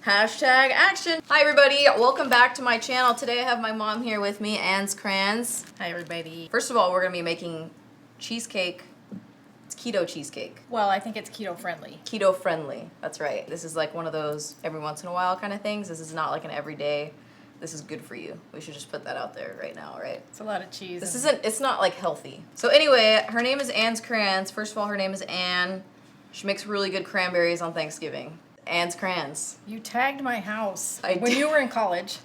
Hashtag action. Hi everybody, welcome back to my channel. Today I have my mom here with me, Ann's Crans. Hi everybody. First of all, we're gonna be making cheesecake. It's keto cheesecake. Well, I think it's keto friendly. Keto friendly, that's right. This is like one of those every once in a while kind of things. This is not like an everyday, this is good for you. We should just put that out there right now, right? It's a lot of cheese. It's not like healthy. So anyway, her name is Ann's Crans. First of all, her name is Ann. She makes really good cranberries on Thanksgiving. Ann's Crans. You tagged my house. I when did. you were in college,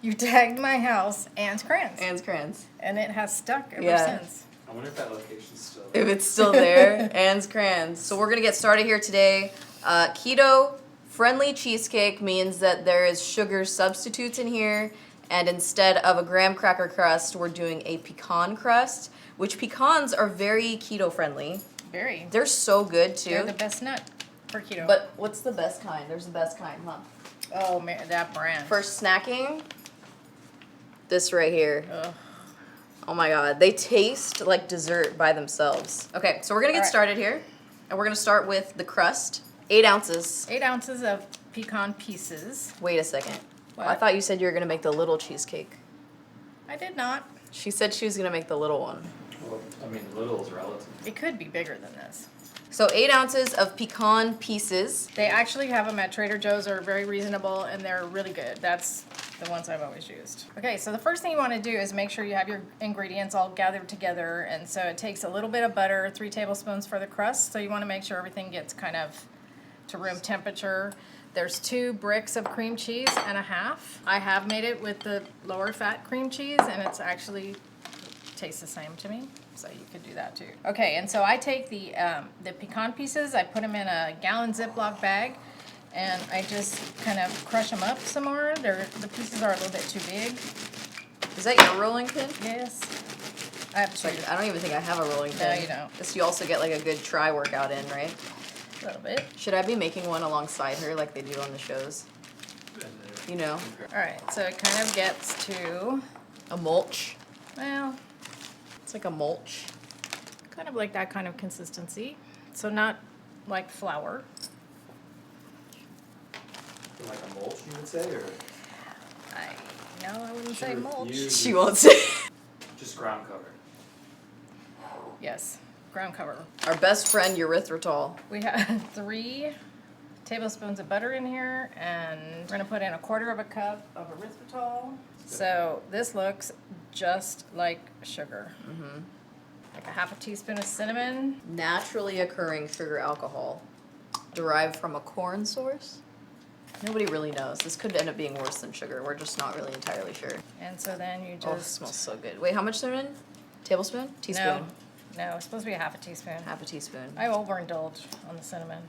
you tagged my house, Ann's Crans. Ann's Crans. And it has stuck ever Yeah. since. I wonder if that location's still there. If it's still there, Ann's Crans. So we're gonna get started here today. Keto friendly cheesecake means that there is sugar substitutes in here, and instead of a graham cracker crust, we're doing a pecan crust, which pecans are very keto friendly. Very. They're so good too. They're the best nut for keto. But what's the best kind? There's the best kind, huh? oh man, that brand. For snacking, this right here. Ugh. Oh my god, they taste like dessert by themselves. Okay, so we're gonna get Alright. started here. And we're gonna start with the crust. 8 ounces. 8 ounces of pecan pieces. Wait a second. What? I thought you said you were gonna make the little cheesecake. I did not. She said she was gonna make the little one. Well, I mean, little is relative. It could be bigger than this. So 8 ounces of pecan pieces. They actually have them at Trader Joe's. They're very reasonable and they're really good. That's the ones I've always used. Okay, so the first thing you want to do is make sure you have your ingredients all gathered together. And so it takes a little bit of butter, 3 tablespoons for the crust. So you want to make sure everything gets kind of to room temperature. There's 2 bricks of cream cheese and a half. I have made it with the lower fat cream cheese and it's actually tastes the same to me. So you could do that too. Okay, and so I take the pecan pieces, I put them in a gallon Ziploc bag, and I just kind of crush them up some more. The pieces are a little bit too big. Is that your rolling pin? Yes. I have It's two. like, I don't even think I have a rolling pin. No, you don't. This you also get like a good try workout in, right? A little bit. Should I be making one alongside her like they do on the shows? You know? All right, so it kind of gets to, A mulch. well, It's like a mulch. kind of like that kind of consistency. So not like flour. Like a mulch, you would say, or I wouldn't say Sure, mulch. you- She won't say. just ground cover? Yes, ground cover. Our best friend, erythritol. We have 3 tablespoons of butter in here, and we're gonna put in a 1/4 cup of erythritol. So this looks just like sugar. Like a 1/2 teaspoon of cinnamon. Naturally occurring sugar alcohol derived from a corn source? Nobody really knows. This could end up being worse than sugar. We're just not really entirely sure. And so then you Oh, it just... smells so good. Wait, how much cinnamon? Tablespoon? Teaspoon? No, it's supposed to be a 1/2 teaspoon. 1/2 teaspoon. I overindulge on the cinnamon,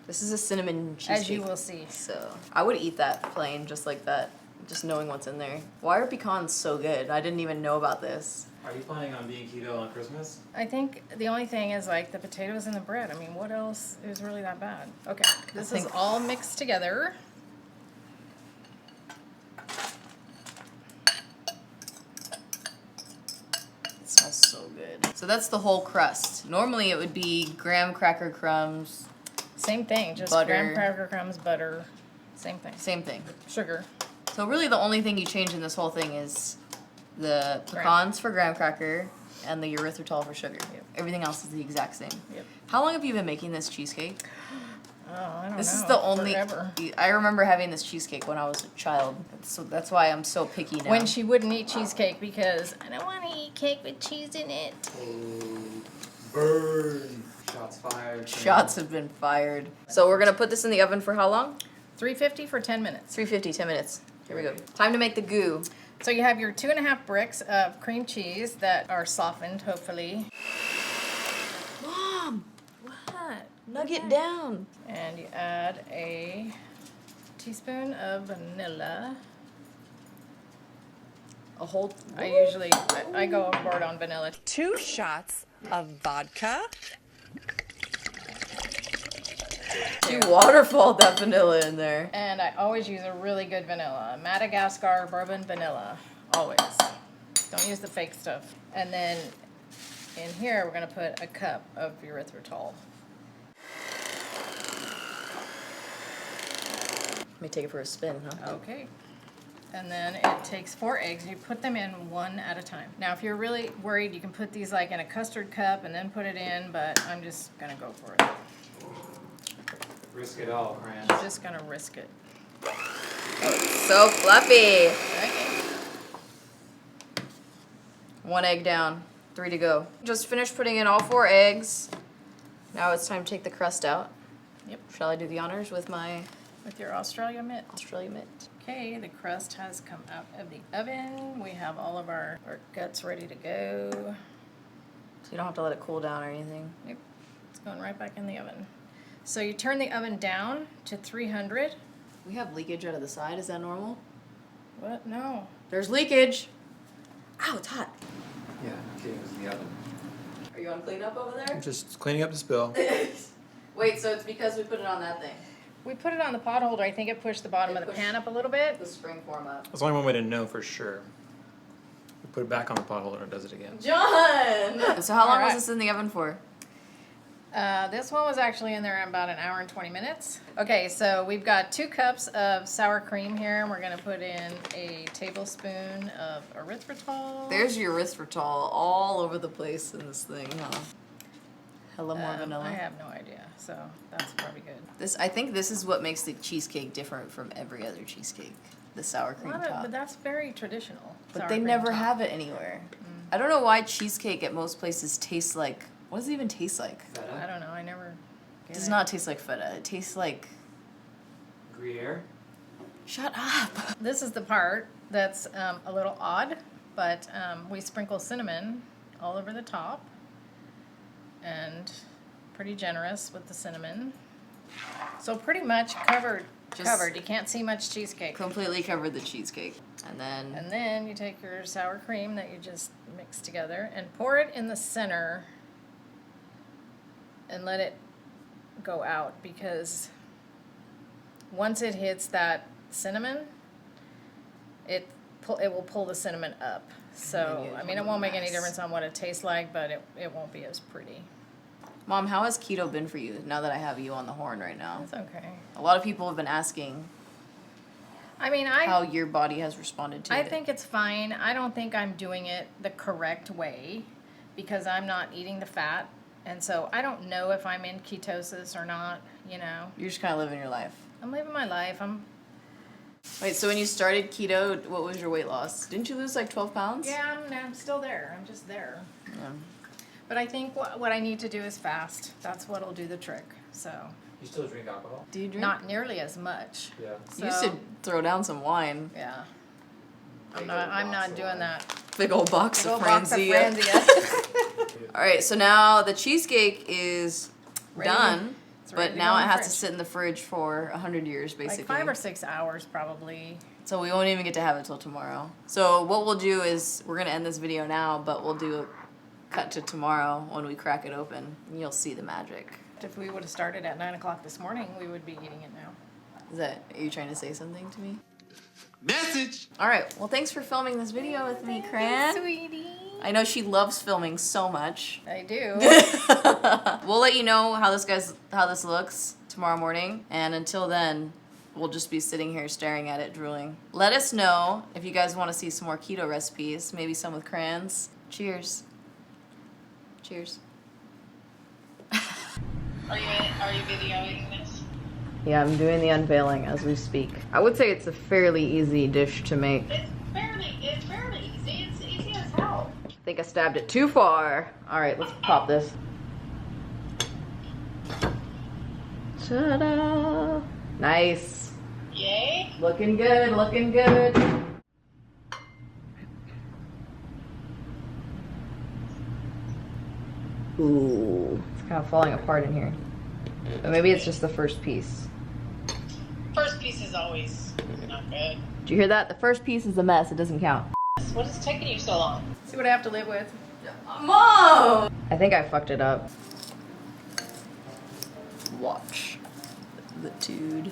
This is a cinnamon cheesecake. as you will see. So, I would eat that plain, just like that. Just knowing what's in there. Why are pecans so good? I didn't even know about this. Are you planning on being keto on Christmas? I think the only thing is like the potatoes and the bread. I mean, what else is really that bad? Okay, this is think- all mixed together. It smells so good. So that's the whole crust. Normally it would be graham cracker crumbs. Same thing, just Butter. graham cracker crumbs, butter, same thing. Same thing. Sugar. So really the only thing you change in this whole thing is the Graham. pecans for graham cracker and the erythritol for sugar. Yep. Everything else is the exact same. Yep. How long have you been making this cheesecake? Oh, I don't know. This is the only. Forever. I remember having this cheesecake when I was a child, so that's why I'm so picky now. When she wouldn't eat cheesecake because I don't want to eat cake with cheese in it. Oh, burn! Shots fired. Shots have been fired. So we're gonna put this in the oven for how long? 350 for 10 minutes. 350, 10 minutes. Here we go. Time to make the goo. So you have your 2.5 bricks of cream cheese that are softened, hopefully. Mom, What? nugget down. And you add a teaspoon of vanilla. A whole. I go overboard on vanilla. 2 shots of vodka. You waterfalled that vanilla in there. And I always use a really good vanilla. Madagascar bourbon vanilla. Always. Don't use the fake stuff. And then in here we're going to put a cup of erythritol. Let me take it for a spin, huh? Okay. And then it takes 4 eggs. You put them in one at a time. Now, if you're really worried, you can put these like in a custard cup and then put it in, but I'm just gonna go for it. Risk it all, Crans. I'm just gonna risk it. So fluffy. Okay. 1 egg down, 3 to go. Just finished putting in all 4 eggs. Now it's time to take the crust out. Yep. Shall I do the honors with my With your Australia mitt. Australia mitt? Okay, the crust has come out of the oven. We have all of our guts ready to go. So you don't have to let it cool down or anything. Yep, it's going right back in the oven. So you turn the oven down to 300. We have leakage out of the side. Is that normal? What? No. There's leakage. Ow, it's hot. Yeah, okay, it was in the oven. Are you on cleanup over there? Just cleaning up the spill. Wait, so it's because we put it on that thing. We put it on the pot holder. I think it pushed the bottom It of the pushed- pan up a little bit. The spring form up. That's only one way to know for sure. We put it back on the pot holder and it does it again. John! So how long was Alright. this in the oven for? This one was actually in there about 1 hour and 20 minutes. Okay, so we've got 2 cups of sour cream here, and we're gonna put in a tablespoon of erythritol. There's your erythritol all over the place in this thing, huh? Hella more vanilla. I have no idea, so that's probably good. I think this is what makes the cheesecake different from every other cheesecake. The sour cream top. But that's very traditional. But sour they cream never top. have it anywhere. I don't know why cheesecake at most places tastes like. What does it even taste like? I don't know. I never. It get does it. not taste like feta. It tastes like. Gruyere? Shut up. This is the part that's a little odd, but we sprinkle cinnamon all over the top, and pretty generous with the cinnamon. So pretty much covered. You can't see much cheesecake. Completely covered the cheesecake. And then. And then you take your sour cream that you just mixed together and pour it in the center and let it go out, because once it hits that cinnamon, it will pull the cinnamon up. So, I mean, it won't make any difference on what it tastes like, but it won't be as pretty. Mom, how has keto been for you now that I have you on the horn right now? That's okay. A lot of people have been asking I mean, how your body has responded to I it. think it's fine. I don't think I'm doing it the correct way because I'm not eating the fat. And so I don't know if I'm in ketosis or not, you know. You're just kind of living your life. I'm living my life. Wait, so when you started keto, what was your weight loss? Didn't you lose like 12 pounds? Yeah, I'm still there. I'm just there. Yeah. But I think what I need to do is fast. That's what'll do the trick. So You still drink alcohol? Do you drink? not nearly as much. Yeah. You used to So- throw down some wine. Yeah. Big I'm old not box doing of that. Big old box Big of old box of Franzia. Franzia. All right, so now the cheesecake is Ready? done, It's ready but to now go it in the has to fridge. sit in the fridge for 100 years, basically. Like 5 or 6 hours probably. So we won't even get to have it till tomorrow. So what we'll do is we're gonna end this video now, but we'll do a cut to tomorrow when we crack it open, and you'll see the magic. If we would have started at 9 o'clock this morning, we would be eating it now. Are you trying to say something to me? Message! All right, well, thanks for filming this video with me, Cran. Sweetie. I know she loves filming so much. I do. We'll let you know how this looks tomorrow morning, and until then, we'll just be sitting here staring at it, drooling. Let us know if you guys want to see some more keto recipes, maybe some with crayons. Cheers. Cheers. Are you videoing this? Yeah, I'm doing the unveiling as we speak. I would say it's a fairly easy dish to make. It's fairly easy. It's easy as hell. I think I stabbed it too far. All right, let's pop this. Ta-da! Nice. Yay. Looking good, looking good. Ooh, it's kind of falling apart in here. But maybe it's just the first piece. First piece is always not good. Did you hear that? The first piece is a mess. It doesn't count. What is taking you so long? See what I have to live with. Mom! I think I fucked it up. Watch the dude.